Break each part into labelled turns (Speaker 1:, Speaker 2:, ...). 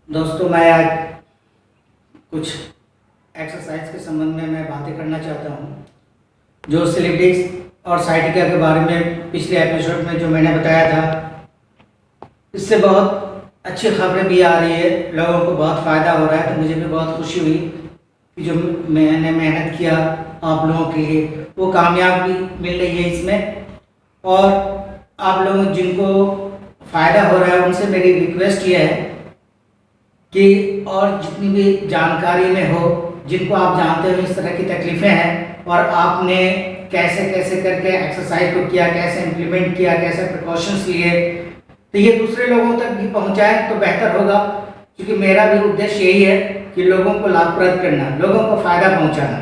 Speaker 1: दोस्तों, मैं आज कुछ एक्सरसाइज के संबंध में मैं बातें करना चाहता हूँ। जो स्लिप डिस्क और साइटिका के बारे में पिछले एपिसोड में जो मैंने बताया था, इससे बहुत अच्छी खबरें भी आ रही है, लोगों को बहुत फ़ायदा हो रहा है। तो मुझे भी बहुत खुशी हुई कि जो मैंने मेहनत किया आप लोगों के लिए वो कामयाब भी मिल रही है इसमें। और आप लोगों जिनको फ़ायदा हो रहा है उनसे मेरी रिक्वेस्ट ये है कि और जितनी भी जानकारी में हो, जिनको आप जानते हो इस तरह की तकलीफ़ें हैं और आपने कैसे कैसे करके एक्सरसाइज को किया, कैसे इम्प्लीमेंट किया, कैसे प्रिकॉशंस लिए, तो ये दूसरे लोगों तक भी पहुंचाए तो बेहतर होगा। क्योंकि मेरा भी उद्देश्य यही है कि लोगों को लाभप्रद करना, लोगों को फ़ायदा पहुंचाना।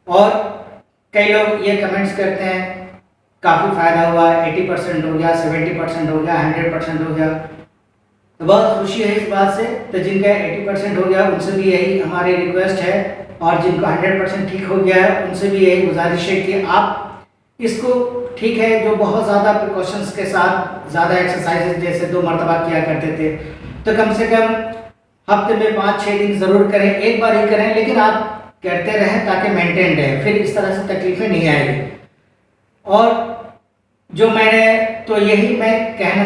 Speaker 1: और कई लोग ये कमेंट्स करते हैं काफ़ी फ़ायदा हुआ, 80% हो गया, 70% हो गया, 100% हो गया। तो बहुत खुशी है इस बात से। तो जिनका 80% हो गया उनसे भी यही हमारी रिक्वेस्ट है, और जिनको 100% ठीक हो गया है उनसे भी यही गुजारिश है कि आप इसको, ठीक है, जो बहुत ज़्यादा प्रिकॉशंस के साथ ज़्यादा एक्सरसाइजेज जैसे 2 मरतबा किया करते थे, तो कम से कम हफ्ते में 5-6 दिन ज़रूर करें, एक बार ही करें, लेकिन आप करते रहें ताकि मेंटेन रहे, फिर इस तरह से तकलीफ़ें नहीं आएगी। और जो मैंने, तो यही मैं कहना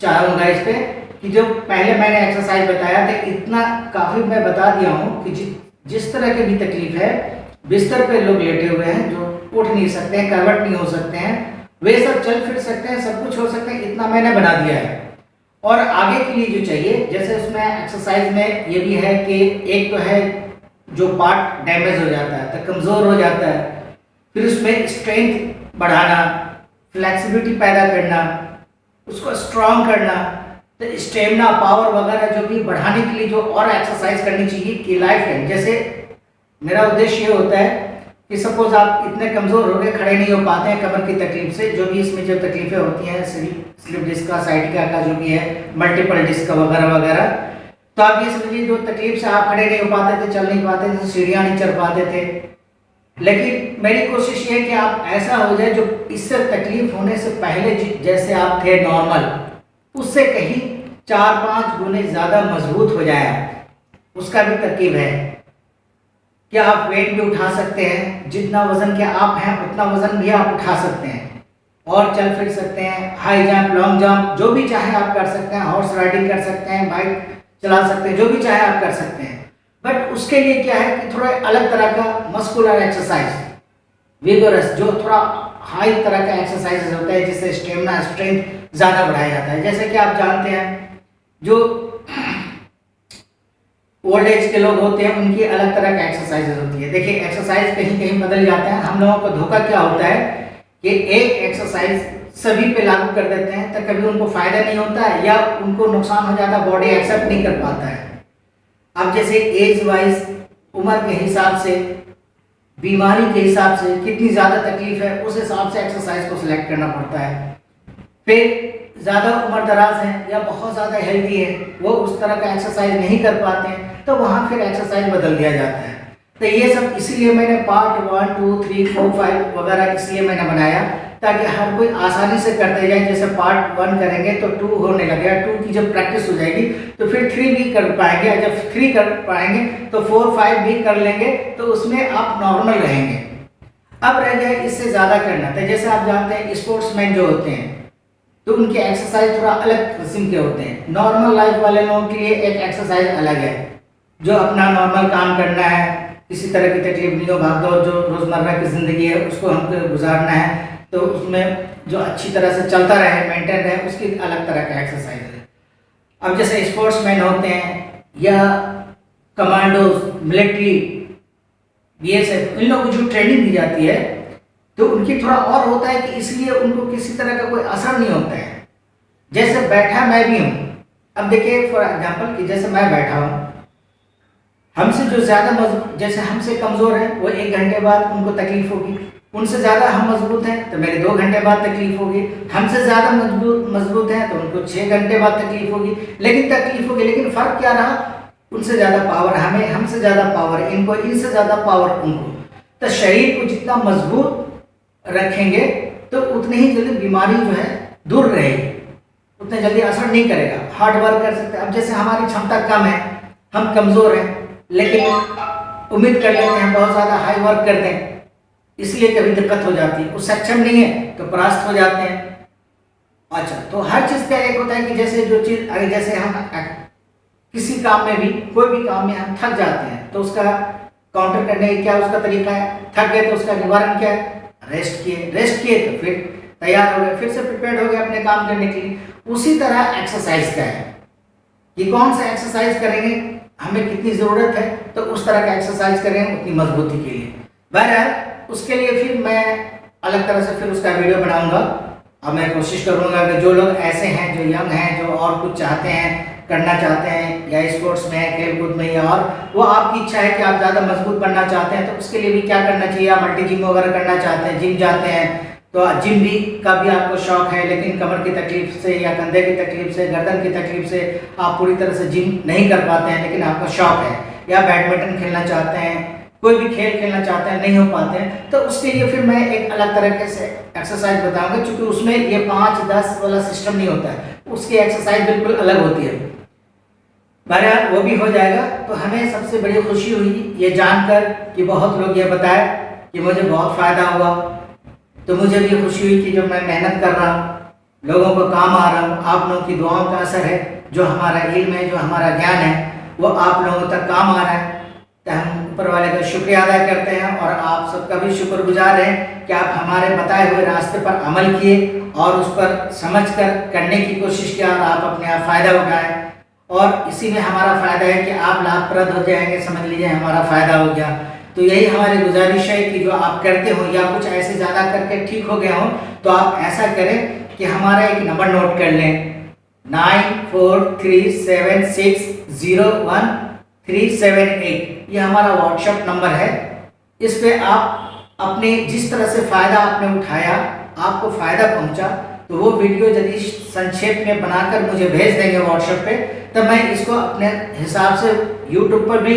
Speaker 1: चाहूँगा इस पर कि जो पहले मैंने एक्सरसाइज बताया था, इतना काफ़ी मैं बता दिया हूँ कि जिस तरह की भी तकलीफ है, बिस्तर पे लोग लेटे हुए हैं, जो उठ नहीं सकते हैं, करवट नहीं हो सकते हैं, वे सब चल फिर सकते हैं, सब कुछ हो सकते हैं, इतना मैंने बना दिया है। और आगे के लिए जो चाहिए, जैसे उसमें एक्सरसाइज में ये भी है कि एक तो है जो पार्ट डैमेज हो जाता है तो कमज़ोर हो जाता है, फिर उसमें स्ट्रेंथ बढ़ाना, फ्लेक्सिबिलिटी पैदा करना, उसको स्ट्रॉन्ग करना, तो स्टेमिना, पावर वगैरह जो भी बढ़ाने के लिए जो और एक्सरसाइज करनी चाहिए कि लाइफ टाइम। जैसे मेरा उद्देश्य ये होता है कि सपोज आप इतने कमज़ोर हो गए, खड़े नहीं हो पाते हैं कमर की तकलीफ से, जो भी इसमें जो तकलीफ़ें होती हैं, स्लिप डिस्क का, साइटिका का जो भी है, मल्टीपल डिस्क का वगैरह वगैरह, तो आप ये समझिए जो तकलीफ से आप खड़े नहीं हो पाते थे, चल नहीं पाते थे, सीढ़ियाँ नहीं चढ़ पाते थे, लेकिन मेरी कोशिश ये है कि आप ऐसा हो जाए जो इससे तकलीफ होने से पहले जैसे आप थे नॉर्मल, उससे कहीं 4-5 गुने ज़्यादा मजबूत हो जाए। उसका भी तरकीब है कि आप वेट भी उठा सकते हैं, जितना वज़न के आप हैं उतना वज़न भी आप उठा सकते हैं, और चल फिर सकते हैं, हाई जंप, लॉन्ग जंप, जो भी चाहे आप कर सकते हैं, हॉर्स राइडिंग कर सकते हैं, बाइक चला सकते हैं, जो भी चाहे आप कर सकते हैं। बट उसके लिए क्या है कि थोड़ा अलग तरह का मस्कुलर एक्सरसाइज, विगोरस, जो थोड़ा हाई तरह का एक्सरसाइज होता है, जिससे स्टेमिना, स्ट्रेंथ ज़्यादा बढ़ाया जाता है। जैसे कि आप जानते हैं जो ओल्ड एज के लोग होते हैं उनकी अलग तरह का एक्सरसाइजेज होती है। देखिए, एक्सरसाइज कहीं कहीं बदल जाते हैं। हम लोगों को धोखा क्या होता है कि एक एक्सरसाइज सभी पे लागू कर देते हैं, तो कभी उनको फ़ायदा नहीं होता है या उनको नुकसान हो जाता है, बॉडी एक्सेप्ट नहीं कर पाता है। अब जैसे एज वाइज, उम्र के हिसाब से, बीमारी के हिसाब से कितनी ज़्यादा तकलीफ है, उस हिसाब से एक्सरसाइज को सिलेक्ट करना पड़ता है। फिर ज़्यादा उम्र दराज है या बहुत ज़्यादा हेल्दी है, वो उस तरह का एक्सरसाइज नहीं कर पाते हैं, तो वहाँ फिर एक्सरसाइज बदल दिया जाता है। तो ये सब इसीलिए मैंने पार्ट 1, 2, 3, 4, 5 वगैरह इसलिए मैंने बनाया ताकि हर कोई आसानी से करते जाए। जैसे पार्ट 1 करेंगे तो 2 होने लगेगा, 2 की जब प्रैक्टिस हो जाएगी तो फिर 3 भी कर पाएंगे, और जब 3 कर पाएंगे तो 4, 5 भी कर लेंगे, तो उसमें आप नॉर्मल रहेंगे। अब रह गया इससे ज़्यादा करना। तो जैसे आप जानते हैं स्पोर्ट्समैन जो होते हैं तो उनके एक्सरसाइज थोड़ा अलग किस्म के होते हैं। नॉर्मल लाइफ वाले लोगों के लिए एक एक्सरसाइज अलग है, जो अपना नॉर्मल काम करना है, किसी तरह की तकलीफ नहीं हो, भागदौड़ जो रोज़मर्रा की ज़िंदगी है उसको हमको गुजारना है, तो उसमें जो अच्छी तरह से चलता रहे, मेंटेन रहे, उसकी अलग तरह का एक्सरसाइज है। अब जैसे स्पोर्ट्समैन होते हैं या कमांडोज, मिलिट्री, BSF, इन लोगों को जो ट्रेनिंग दी जाती है तो उनकी थोड़ा और होता है कि इसलिए उनको किसी तरह का कोई असर नहीं होता है। जैसे बैठा मैं भी हूँ, अब देखिए फॉर एग्जांपल कि जैसे मैं बैठा हूँ, हमसे जो ज़्यादा जैसे हमसे कमज़ोर है वो 1 घंटे बाद उनको तकलीफ होगी, उनसे ज़्यादा हम मजबूत हैं तो मेरे 2 घंटे बाद तकलीफ होगी, हमसे ज़्यादा मजबूत हैं तो उनको 6 घंटे बाद तकलीफ होगी, लेकिन फ़र्क क्या रहा, उनसे ज़्यादा पावर हमें, हमसे ज़्यादा पावर इनको, इनसे ज़्यादा पावर उनको। तो शरीर को जितना मजबूत रखेंगे तो उतनी ही जल्दी बीमारी जो है दूर रहेगी। उतने जल्दी असर नहीं करेगा। हार्ड वर्क कर सकते हैं। अब जैसे हमारी क्षमता कम है, हम कमज़ोर हैं, लेकिन उम्मीद कर लेते हैं, बहुत ज़्यादा हाई वर्क करते हैं, इसलिए कभी दिक्कत हो जाती है। वो सक्षम नहीं है तो परास्त हो जाते हैं। अच्छा, तो हर चीज़ का एक होता है कि जैसे जो चीज़, अगर जैसे हम किसी काम में भी, कोई भी काम में हम थक जाते हैं तो उसका काउंटर करने का क्या उसका तरीका है? थक गए तो उसका निवारण क्या है? रेस्ट किए, रेस्ट किए तो फिर तैयार हो गए, फिर से प्रिपेयर हो गए अपने काम करने के लिए। उसी तरह एक्सरसाइज का है कि कौन सा एक्सरसाइज करेंगे, हमें कितनी ज़रूरत है, तो उस तरह का एक्सरसाइज करेंगे उतनी मजबूती के लिए। बहरहाल उसके लिए फिर मैं अलग तरह से फिर उसका वीडियो बनाऊंगा। अब मैं कोशिश करूंगा कि जो लोग ऐसे हैं, जो यंग हैं, जो और कुछ चाहते हैं, करना चाहते हैं, या स्पोर्ट्स में है, खेल कूद में, या और वो आपकी इच्छा है कि आप ज़्यादा मजबूत बनना चाहते हैं, तो उसके लिए भी क्या करना चाहिए? आप मल्टी जिम वगैरह करना चाहते हैं, जिम जाते हैं, तो जिम भी का भी आपको शौक है, लेकिन कमर की तकलीफ से या कंधे की तकलीफ से, गर्दन की तकलीफ से आप पूरी तरह से जिम नहीं कर पाते हैं, लेकिन आपका शौक है, या बैडमिंटन खेलना चाहते हैं, कोई भी खेल खेलना चाहते हैं, नहीं हो पाते हैं, तो उसके लिए फिर मैं एक अलग तरह से एक्सरसाइज बताऊंगा, क्योंकि उसमें ये 5-10 वाला सिस्टम नहीं होता है, उसकी एक्सरसाइज बिल्कुल अलग होती है। बहरहाल वो भी हो जाएगा। तो हमें सबसे बड़ी खुशी हुई ये जानकर कि बहुत लोग ये बताए कि मुझे बहुत फ़ायदा हुआ, तो मुझे भी खुशी हुई कि जो मैं मेहनत कर रहा हूँ, लोगों को काम आ रहा हूँ, आप लोगों की दुआओं का असर है, जो हमारा इल्म है, जो हमारा ज्ञान है, वो आप लोगों तक काम आ रहा है। तो हम ऊपर वाले का शुक्रिया अदा करते हैं, और आप सबका भी शुक्रगुजार हैं कि आप हमारे बताए हुए रास्ते पर अमल किए और उस पर समझकर करने की कोशिश किया, और आप अपने आप फ़ायदा उठाएं। और इसी में हमारा फ़ायदा है कि आप लाभप्रद हो जाएंगे, समझ लीजिए हमारा फ़ायदा हो गया। तो यही हमारी गुजारिश है कि जो आप करते हो, या कुछ ऐसे ज़्यादा करके ठीक हो गया हो, तो आप ऐसा करें कि हमारा एक नंबर नोट कर लें, 9437601378। ये हमारा व्हाट्सएप नंबर है। इस पे आप अपने जिस तरह से फ़ायदा आपने उठाया, आपको फ़ायदा पहुंचा, तो वो वीडियो यदि संक्षेप में बनाकर मुझे भेज देंगे व्हाट्सएप पे, तब मैं इसको अपने हिसाब से यूट्यूब पर भी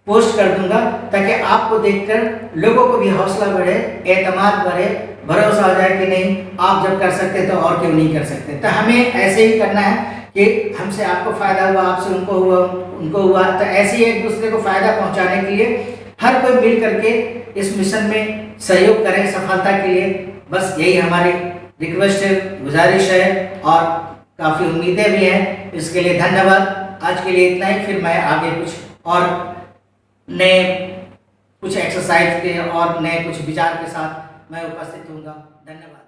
Speaker 1: पोस्ट कर दूंगा, ताकि आपको देखकर लोगों को भी हौसला बढ़े, एतमाद बढ़े, भरोसा हो जाए कि नहीं, आप जब कर सकते तो और क्यों नहीं कर सकते। तो हमें ऐसे ही करना है कि हमसे आपको फ़ायदा हुआ, आपसे उनको हुआ, तो ऐसे ही एक दूसरे को फ़ायदा पहुंचाने के लिए हर कोई मिल करके इस मिशन में सहयोग करें सफलता के लिए। बस यही हमारी रिक्वेस्ट है, गुजारिश है, और काफ़ी उम्मीदें भी हैं। इसके लिए धन्यवाद। आज के लिए इतना ही, फिर मैं आगे कुछ और नए कुछ एक्सरसाइज के और नए कुछ विचार के साथ मैं उपस्थित होऊंगा। धन्यवाद।